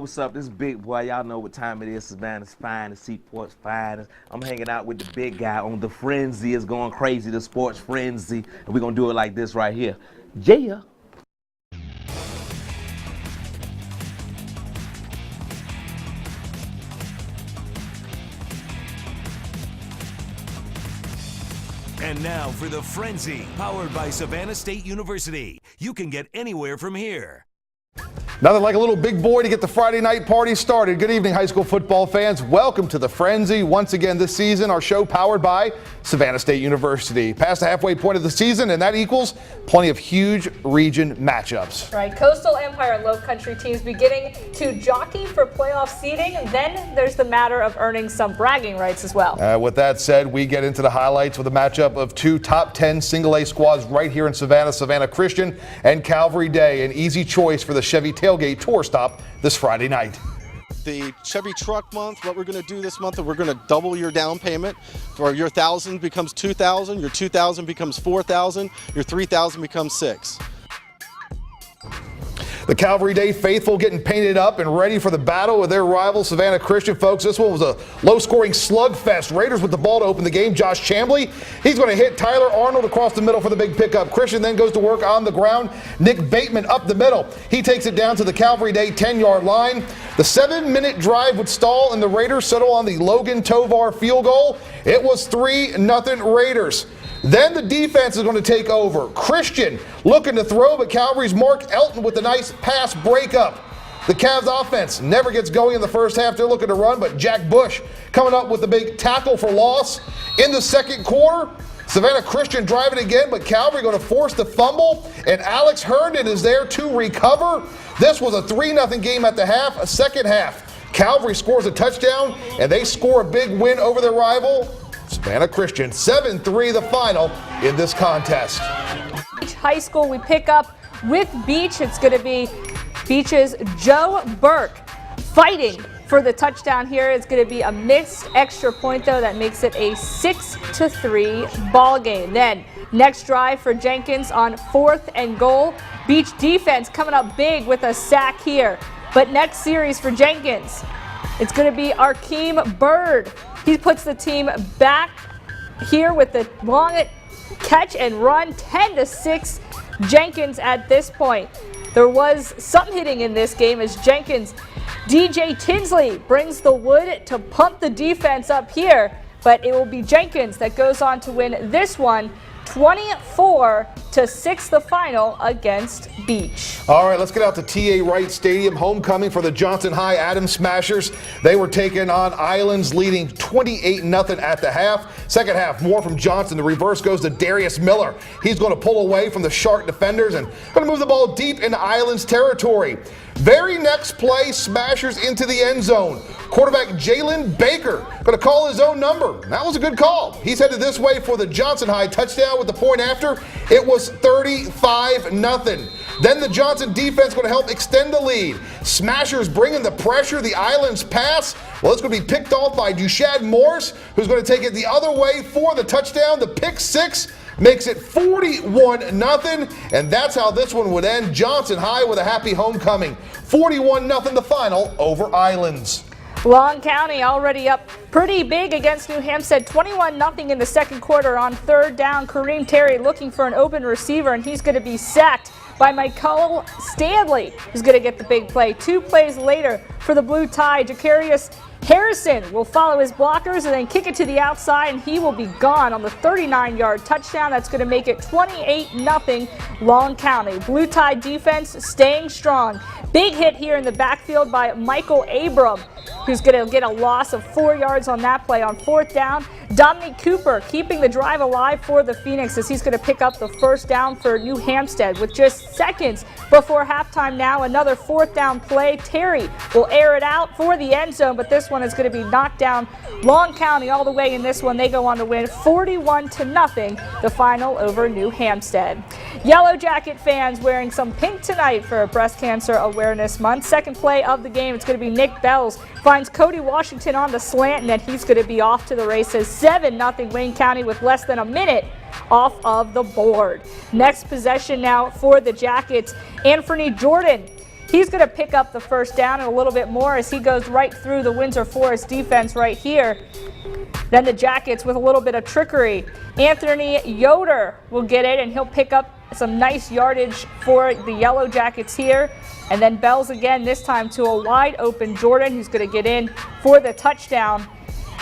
What's up? This is Big Boy. Y'all know what time it is. Savannah's finest, Seaport's finest. I'm hanging out with the big guy on the Frenzy. It's going crazy, the sports frenzy. And we're going to do it like this right here. Yeah. And now for the Frenzy, powered by Savannah State University. You can get anywhere from here. Nothing like a little big boy to get the Friday night party started. Good evening, high school football fans. Welcome to the Frenzy. Once again this season, our show powered by Savannah State University. Past the halfway point of the season, and that equals plenty of huge region matchups. Right, Coastal Empire and Low Country teams beginning to jockey for playoff seeding. And then there's the matter of earning some bragging rights as well. With that said, we get into the highlights with a matchup of two top 10 single-A squads right here in Savannah, Savannah Christian and Calvary Day. An easy choice for the Chevy Tailgate Tour stop this Friday night. The Chevy Truck Month, what we're going to do this month is we're going to double your down payment. For your 1,000 becomes 2,000, your 2,000 becomes 4,000, your 3,000 becomes 6. The Calvary Day faithful getting painted up and ready for the battle with their rival Savannah Christian. Folks, this one was a low-scoring slugfest. Raiders with the ball to open the game. Josh Chambly, he's going to hit Tyler Arnold across the middle for the big pickup. Christian then goes to work on the ground. Nick Bateman up the middle. He takes it down to the Calvary Day 10-yard line. The 7-minute drive would stall, and the Raiders settle on the Logan Tovar field goal. It was 3-0 Raiders. Then the defense is going to take over. Christian looking to throw, but Calvary's Mark Elton with a nice pass breakup. The Cavs offense never gets going in the first half. They're looking to run, but Jack Bush coming up with the big tackle for loss. In the second quarter, Savannah Christian driving again, but Calvary going to force the fumble, and Alex Herndon is there to recover. This was a 3-0 game at the half. A second half, Calvary scores a touchdown, and they score a big win over their rival, Savannah Christian. 7-3 the final in this contest. High school, we pick up with Beach. It's going to be Beach's Joe Burke fighting for the touchdown here. It's going to be a missed extra point, though, that makes it a 6-3 ball game. Then next drive for Jenkins on 4th and goal. Beach defense coming up big with a sack here. But next series for Jenkins, it's going to be Arkeem Bird. He puts the team back here with the long catch and run, 10-6 Jenkins at this point. There was some hitting in this game as Jenkins, DJ Tinsley brings the wood to pump the defense up here, but it will be Jenkins that goes on to win this one, 24-6 the final against Beach. All right, let's get out to TA Wright Stadium. Homecoming for the Johnson High Adams Smashers. They were taking on Islands, leading 28-0 at the half. Second half, more from Johnson. The reverse goes to Darius Miller. He's going to pull away from the Shark defenders and going to move the ball deep into Islands territory. Very next play, Smashers into the end zone. Quarterback Jalen Baker going to call his own number. That was a good call. He's headed this way for the Johnson High touchdown with the point after. It was 35-0. Then the Johnson defense going to help extend the lead. Smashers bringing the pressure. The Islands pass. Well, it's going to be picked off by Dushad Morris, who's going to take it the other way for the touchdown. The pick six makes it 41-0, and that's how this one would end. Johnson High with a happy homecoming. 41-0 the final over Islands. Long County already up pretty big against New Hampstead, 21-0 in the second quarter. On third down, Kareem Terry looking for an open receiver, and he's going to be sacked by Michael Stanley, who's going to get the big play. 2 plays later for the Blue Tide, Jacarius Harrison will follow his blockers and then kick it to the outside, and he will be gone on the 39-yard touchdown. That's going to make it 28-0 Long County. Blue Tide defense staying strong. Big hit here in the backfield by Michael Abram, who's going to get a loss of 4 yards on that play. On fourth down, Dominic Cooper keeping the drive alive for the Phoenix as he's going to pick up the first down for New Hampstead. With just seconds before halftime now, another fourth down play. Terry will air it out for the end zone, but this one is going to be knocked down. Long County all the way in this one. They go on to win 41-0, the final over New Hampstead. Yellow Jacket fans wearing some pink tonight for Breast Cancer Awareness Month. Second play of the game, it's going to be Nick Bells finds Cody Washington on the slant, and then he's going to be off to the races. 7-0 Wayne County with less than a minute off of the board. Next possession now for the Jackets. Anthony Jordan, He's going to pick up the first down and a little bit more as he goes right through the Windsor Forest defense right here. Then the Jackets with a little bit of trickery. Anthony Yoder will get it, and he'll pick up some nice yardage for the Yellow Jackets here. And then Bells again, this time to a wide open Jordan, who's going to get in for the touchdown.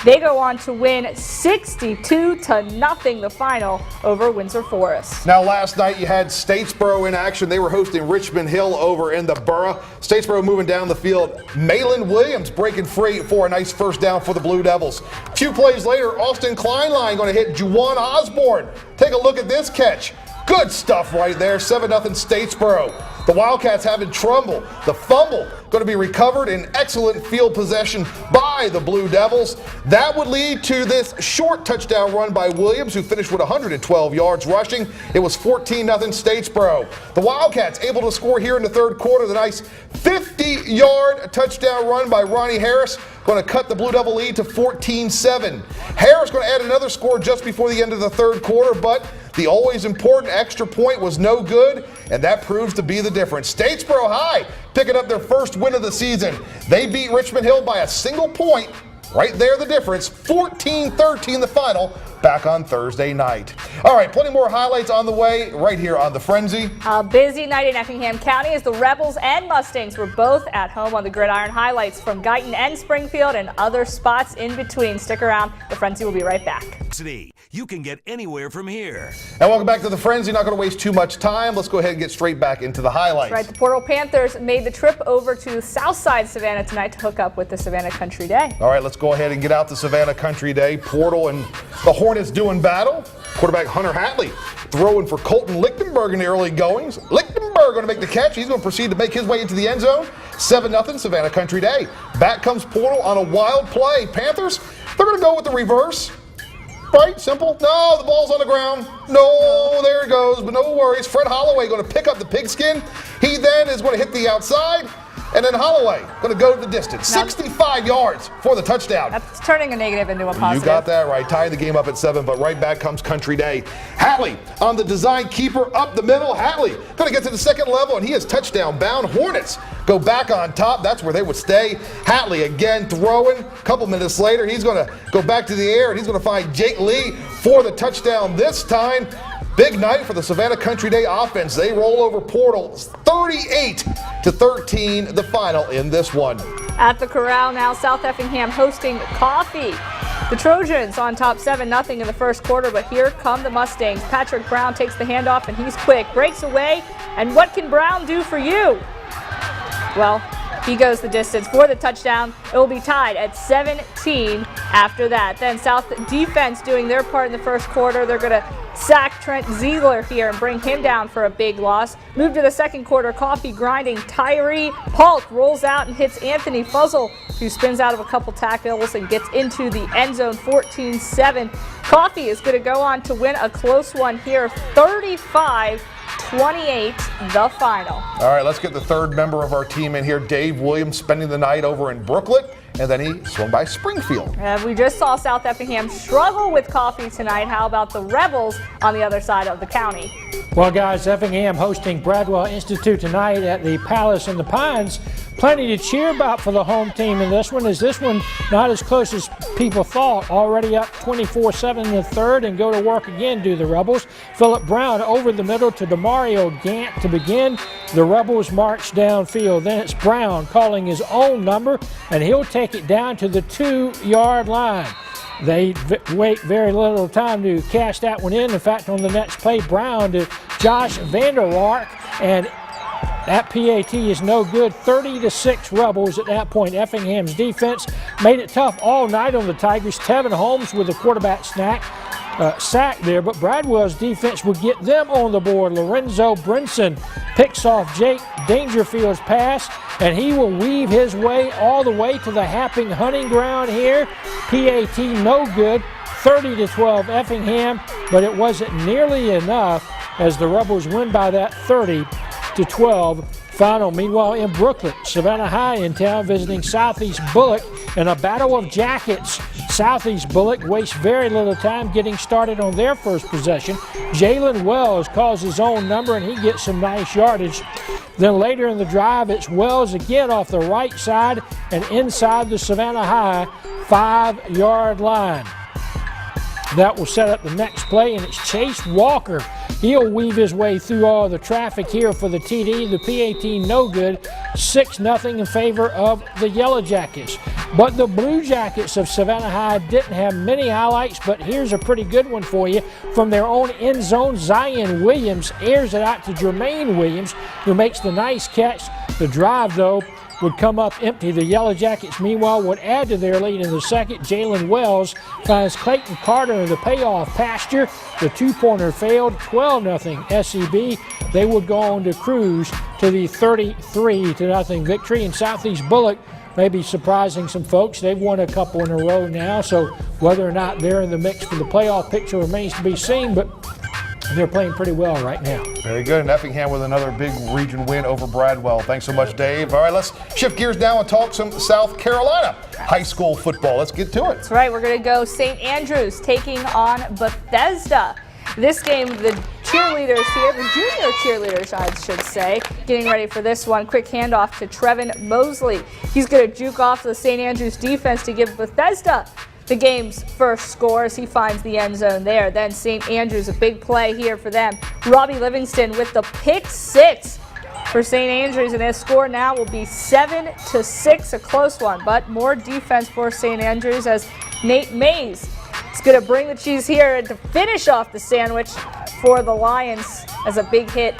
They go on to win 62-0 the final over Windsor Forest. Now last night you had Statesboro in action. They were hosting Richmond Hill over in the Borough. Statesboro moving down the field. Malin Williams breaking free for a nice first down for the Blue Devils. A few plays later, Austin Kleinline going to hit Juwan Osborne. Take a look at this catch. Good stuff right there, 7-0 Statesboro. The Wildcats having trouble. The fumble going to be recovered in excellent field possession by the Blue Devils. That would lead to this short touchdown run by Williams, who finished with 112 yards rushing. It was 14-0 Statesboro. The Wildcats able to score here in the third quarter. The nice 50-yard touchdown run by Ronnie Harris going to cut the Blue Devil lead to 14-7. Harris going to add another score just before the end of the third quarter, but the always important extra point was no good, and that proves to be the difference. Statesboro High picking up their first win of the season. They beat Richmond Hill by a single point. Right there, the difference. 14-13 the final, back on Thursday night. All right, plenty more highlights on the way right here on The Frenzy. A busy night in Effingham County as the Rebels and Mustangs were both at home on the gridiron. Highlights from Guyton and Springfield and other spots in between. Stick around. The Frenzy will be right back. You can get anywhere from here. And welcome back to The Frenzy. Not going to waste too much time. Let's go ahead and get straight back into the highlights. Right, the Portal Panthers made the trip over to Southside Savannah tonight to hook up with the Savannah Country Day. All right, let's go ahead and get out to Savannah Country Day. Portal and the Hornets doing battle. Quarterback Hunter Hatley throwing for Colton Lichtenberg in the early goings. Lichtenberg going to make the catch. He's going to proceed to make his way into the end zone. 7-0 Savannah Country Day. Back comes Portal on a wild play. Panthers, they're going to go with the reverse. Right, simple. No, the ball's on the ground. No, there it goes, but no worries. Fred Holloway going to pick up the pigskin. He then is going to hit the outside, and then Holloway going to go the distance. 65 yards for the touchdown. That's turning a negative into a positive. You got that right. Tying the game up at 7, but right back comes Country Day. Hatley on the design keeper up the middle. Hatley going to get to the second level, and he is touchdown bound. Hornets go back on top. That's where they would stay. Hatley again throwing. A couple minutes later, he's going to go back to the air, and he's going to find Jake Lee for the touchdown this time. Big night for the Savannah Country Day offense. They roll over Portal 38-13, the final in this one. At the Corral now, South Effingham hosting Coffee. The Trojans on top 7-0 in the first quarter, but here come the Mustangs. Patrick Brown takes the handoff, and he's quick. Breaks away, and what can Brown do for you? Well, he goes the distance for the touchdown. It will be tied at 17 after that. Then South defense doing their part in the first quarter. They're going to sack Trent Ziegler here and bring him down for a big loss. Move to the second quarter. Coffee grinding. Tyree Paulk rolls out and hits Anthony Fuzzle, who spins out of a couple tackles and gets into the end zone. 14-7. Coffee is going to go on to win a close one here. 35-28, the final. All right, let's get the third member of our team in here. Dave Williams spending the night over in Brooklet, and then he swung by Springfield. We just saw South Effingham struggle with Coffee tonight. How about the Rebels on the other side of the county? Well, guys, Effingham hosting Bradwell Institute tonight at the Palace in the Pines. Plenty to cheer about for the home team in this one. Is this one not as close as people thought? Already up 24-7 in the third, and go to work again, do the Rebels. Phillip Brown over the middle to Demario Gant to begin. The Rebels march downfield. Then it's Brown calling his own number, and he'll take it down to the 2-yard line. They wait very little time to cash that one in. In fact, on the next play, Brown to Josh Vanderlark, and that PAT is no good. 30-6 Rebels at that point. Effingham's defense made it tough all night on the Tigers. Tevin Holmes with a quarterback sack there, but Bradwell's defense would get them on the board. Lorenzo Brinson picks off Jake Dangerfield's pass, and he will weave his way all the way to the Happing hunting ground here. PAT no good. 30-12 Effingham, but it wasn't nearly enough as the Rebels win by that 30-12 final. Meanwhile, in Brooklyn, Savannah High in town visiting Southeast Bullock in a battle of jackets. Southeast Bullock wastes very little time getting started on their first possession. Jalen Wells calls his own number, and he gets some nice yardage. Then later in the drive, it's Wells again off the right side and inside the Savannah High 5-yard line. That will set up the next play, and it's Chase Walker. He'll weave his way through all the traffic here for the TD. The PAT no good, 6-0 in favor of the Yellow Jackets. But the Blue Jackets of Savannah High didn't have many highlights, but here's a pretty good one for you. From their own end zone, Zion Williams airs it out to Jermaine Williams, who makes the nice catch. The drive, though, would come up empty. The Yellow Jackets, meanwhile, would add to their lead in the second. Jalen Wells finds Clayton Carter in the payoff pasture. The two-pointer failed, 12-0 SEB. They would go on to cruise to the 33-0 victory. And Southeast Bullock may be surprising some folks. They've won a couple in a row now, so whether or not they're in the mix for the playoff picture remains to be seen, but they're playing pretty well right now. Very good. And Effingham with another big region win over Bradwell. Thanks so much, Dave. All right, let's shift gears now and talk some South Carolina high school football. Let's get to it. That's right. We're going to go St. Andrews taking on Bethesda. This game, the cheerleaders here, the junior cheerleaders, I should say, getting ready for this one. Quick handoff to Trevin Mosley. He's going to juke off the St. Andrews defense to give Bethesda the game's first score as he finds the end zone there. Then St. Andrews, a big play here for them. Robbie Livingston with the pick six for St. Andrews, and their score now will be 7-6, a close one, but more defense for St. Andrews as Nate Mays is going to bring the cheese here and to finish off the sandwich for the Lions as a big hit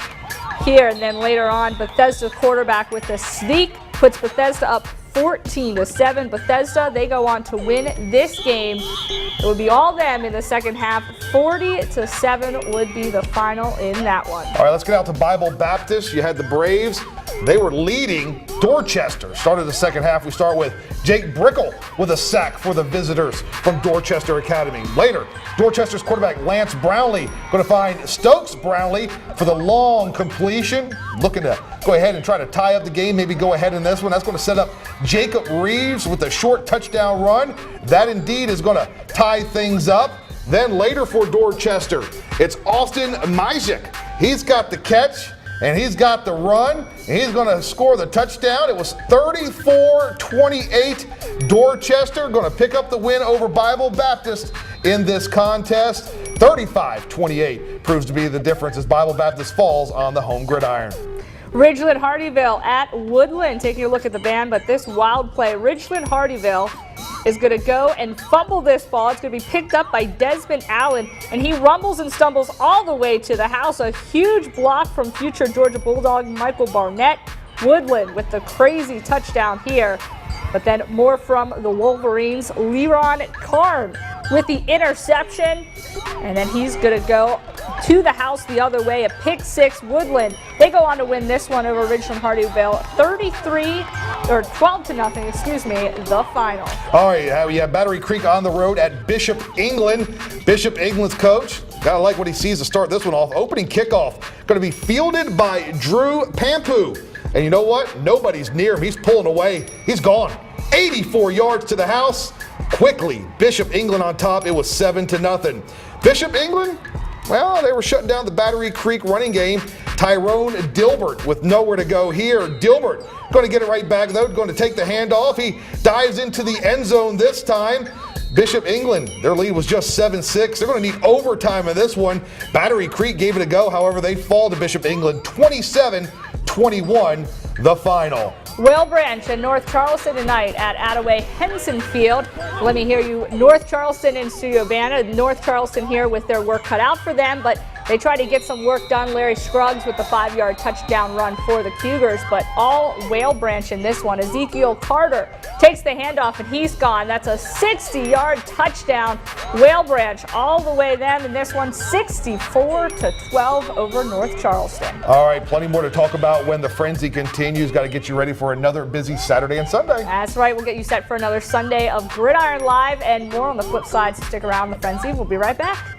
here. And then later on, Bethesda's quarterback with the sneak puts Bethesda up 14-7. Bethesda, they go on to win this game. It would be all them in the second half. 40-7 would be the final in that one. All right, let's get out to Bible Baptist. You had the Braves. They were leading Dorchester. Started the second half. We start with Jake Brickle with a sack for the visitors from Dorchester Academy. Later, Dorchester's quarterback Lance Brownlee going to find Stokes Brownlee for the long completion. Looking to go ahead and try to tie up the game, maybe go ahead in this one. That's going to set up Jacob Reeves with a short touchdown run. That indeed is going to tie things up. Then later for Dorchester, it's Austin Majek. He's got the catch and he's got the run, and he's going to score the touchdown. It was 34-28. Dorchester going to pick up the win over Bible Baptist in this contest. 35-28 proves to be the difference as Bible Baptist falls on the home gridiron. Ridgeland Hardyville at Woodland, taking a look at the band, but this wild play, Ridgeland Hardyville is going to go and fumble this ball. It's going to be picked up by Desmond Allen, and he rumbles and stumbles all the way to the house. A huge block from future Georgia Bulldog Michael Barnett. Woodland with the crazy touchdown here. But then more from the Wolverines. Leron Karn with the interception, and then he's going to go to the house the other way. A pick six. Woodland, they go on to win this one over Ridgeland Hardyville 12-0, excuse me, the final. All right, we have Battery Creek on the road at Bishop England. Bishop England's coach, gotta like what he sees to start this one off. Opening kickoff going to be fielded by Drew Pampu. And you know what? Nobody's near him. He's pulling away. He's gone. 84 yards to the house. Quickly, Bishop England on top. It was 7-0. Bishop England, well, they were shutting down the Battery Creek running game. Tyrone Dilbert with nowhere to go here. Dilbert going to get it right back, though, going to take the handoff. He dives into the end zone this time. Bishop England, their lead was just 7-6. They're going to need overtime in this one. Battery Creek gave it a go. However, they fall to Bishop England 27-21, the final. Whale Branch and North Charleston tonight at Attaway Henson Field. Let me hear you, North Charleston in Studio Banner. North Charleston here with their work cut out for them, but they try to get some work done. Larry Scruggs with the 5-yard touchdown run for the Cougars, but all Whale Branch in this one. Ezekiel Carter takes the handoff and he's gone. That's a 60-yard touchdown. Whale Branch all the way then in this one, 64-12 over North Charleston. All right, plenty more to talk about when the frenzy continues. Got to get you ready for another busy Saturday and Sunday. That's right. We'll get you set for another Sunday of Gridiron Live and more on the flip side. So stick around. The Frenzy. We'll be right back.